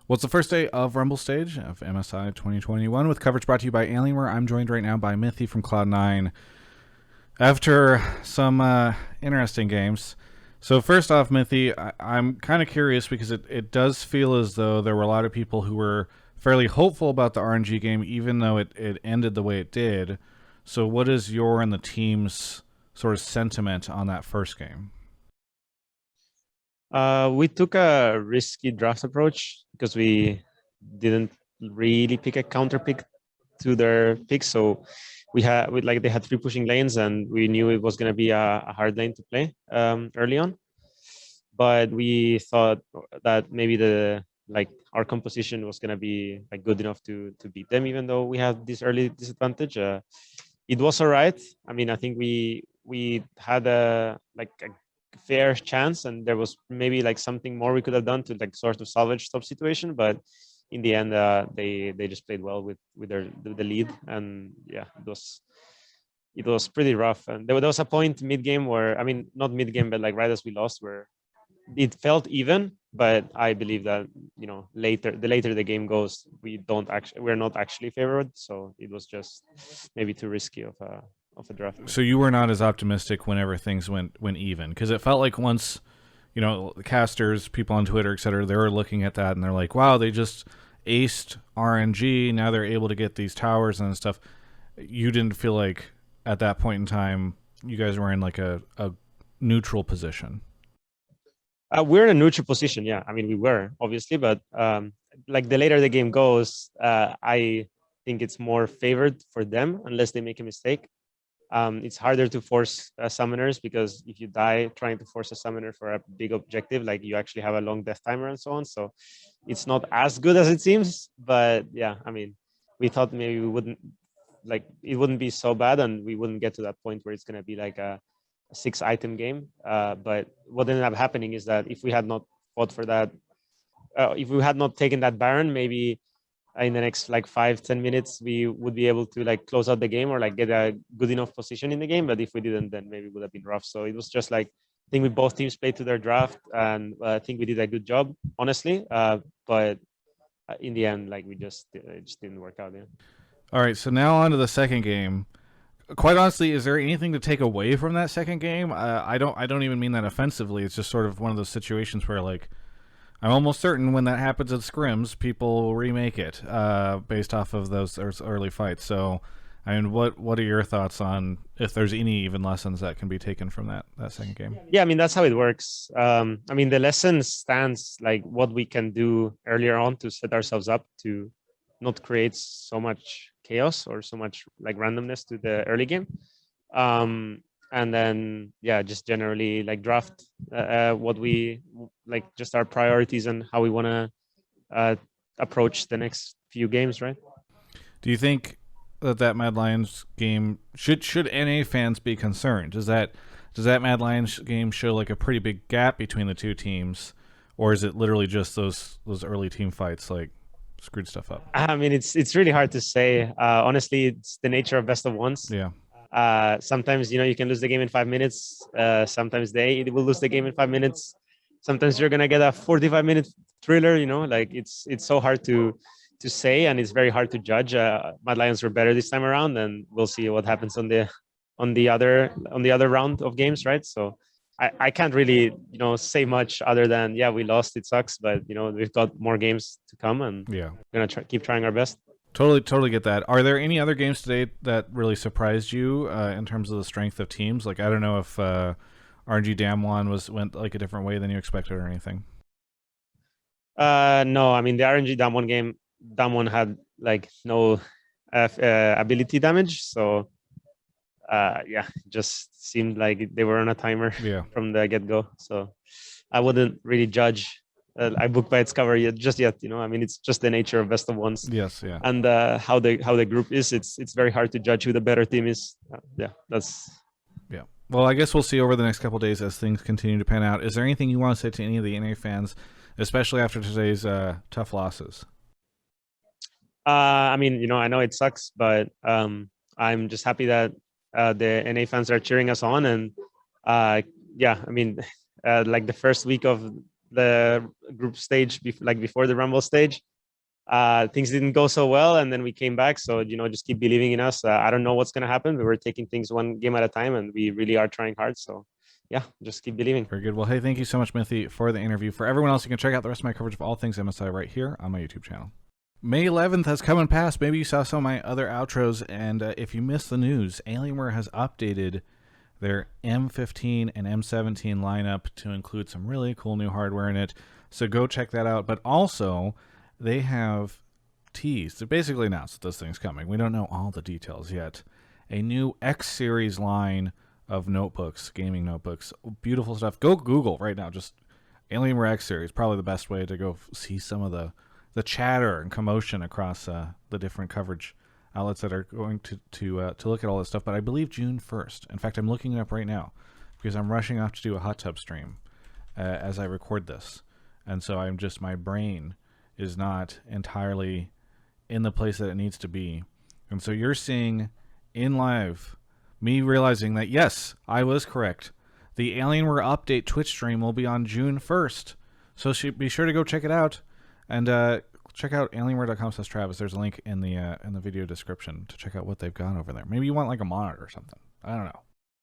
Well, it's the first day of Rumble Stage of MSI 2021 with coverage brought to you by Alienware. I'm joined right now by Mithy from Cloud9 after some interesting games. So first off, Mithy, I'm kind of curious because it does feel as though there were a lot of people who were fairly hopeful about the RNG game, even though it ended the way it did. So what is your and the team's sort of sentiment on that first game? We took a risky draft approach because we didn't really pick a counter pick to their picks. So they had three pushing lanes, and we knew it was going to be a hard lane to play early on. But we thought that maybe our composition was going to be good enough to beat them, even though we had this early disadvantage. It was all right. I mean, I think we had a fair chance, and there was maybe something more we could have done to sort of salvage top situation, but in the end they just played well with the lead, and yeah, it was pretty rough. And there was a point mid game where, I mean, not mid game, but right as we lost, where it felt even, but I believe that later the game goes, we're not actually favored, so it was just maybe too risky of a draft. So you were not as optimistic whenever things went even, because it felt like once, the casters, people on Twitter, etc., they were looking at that and they're like, wow, they just aced RNG, now they're able to get these towers and stuff. You didn't feel like at that point in time you guys were in a neutral position? We're in a neutral position, yeah. I mean, we were, obviously, but the later the game goes, I think it's more favored for them unless they make a mistake. It's harder to force summoners, because if you die trying to force a summoner for a big objective, you actually have a long death timer and so on. So it's not as good as it seems, but yeah, I mean, we thought maybe we wouldn't, it wouldn't be so bad, and we wouldn't get to that point where it's going to be a 6-item game. But what ended up happening is that if we had not fought for that, if we had not taken that Baron, maybe in the next 5-10 minutes we would be able to close out the game, or get a good enough position in the game. But if we didn't, then maybe it would have been rough. So it was just I think we both teams played to their draft, and I think we did a good job, honestly. But in the end, it just didn't work out. Yeah. All right, so now on to the second game. Quite honestly, is there anything to take away from that second game? I don't even mean that offensively. It's just sort of one of those situations where I'm almost certain when that happens at scrims, people will remake it based off of those early fights. So, I mean, what are your thoughts on if there's any even lessons that can be taken from that second game? Yeah, I mean, that's how it works. I mean, the lesson stands what we can do earlier on to set ourselves up to not create so much chaos or so much randomness to the early game. And then, yeah, just generally draft what we just our priorities and how we want to approach the next few games, right? Do you think that Mad Lions game should NA fans be concerned? Does that Mad Lions game show a pretty big gap between the two teams, or is it literally just those early team fights screwed stuff up? I mean, it's really hard to say. Honestly, it's the nature of best of ones. Yeah. Sometimes you can lose the game in 5 minutes. Sometimes they will lose the game in 5 minutes. Sometimes you're gonna get a 45-minute thriller. It's so hard to say, and it's very hard to judge. Mad Lions were better this time around, and we'll see what happens on the other round of games, right? So I can't really say much other than, yeah, we lost, it sucks, but we've got more games to come, and yeah, we're gonna keep trying our best. Totally get that. Are there any other games today that really surprised you in terms of the strength of teams? I don't know if RNG Damwon went a different way than you expected or anything. No, I mean, the RNG Damwon game, Damwon had no ability damage, so yeah, it just seemed like they were on a timer from the get-go. So I wouldn't really judge I book by its cover just yet. I mean, it's just the nature of best of ones. Yes, yeah. And how the group is, it's very hard to judge who the better team is. Yeah. Well, I guess we'll see over the next couple of days as things continue to pan out. Is there anything you want to say to any of the NA fans, especially after today's tough losses? I mean, I know it sucks, but I'm just happy that the NA fans are cheering us on. And yeah, I mean, the first week of the group stage, like before the Rumble stage. Things didn't go so well, and then we came back. So just keep believing in us. I don't know what's gonna happen, but we're taking things one game at a time, and we really are trying hard. So yeah, just keep believing. Very good. Well, hey, thank you so much, Mithy, for the interview. For everyone else, you can check out the rest of my coverage of all things MSI right here on my YouTube channel. May 11th has come and passed. Maybe you saw some of my other outros, and if you missed the news, Alienware has updated their M15 and M17 lineup to include some really cool new hardware in it. So go check that out. But also, they have teased, they basically announced that this thing's coming. We don't know all the details yet. A new X series line of notebooks, gaming notebooks, beautiful stuff. Go Google right now, just Alienware X series, probably the best way to go see some of the chatter and commotion across the different coverage outlets that are going to look at all this stuff. But I believe June 1st. In fact, I'm looking it up right now because I'm rushing off to do a hot tub stream as I record this. And so my brain is not entirely in the place that it needs to be. And so you're seeing in live me realizing that, yes, I was correct. The Alienware Update Twitch stream will be on June 1st. So be sure to go check it out. And check out alienware.com/Travis. There's a link in the video description to check out what they've got over there. Maybe you want like a monitor or something. I don't know.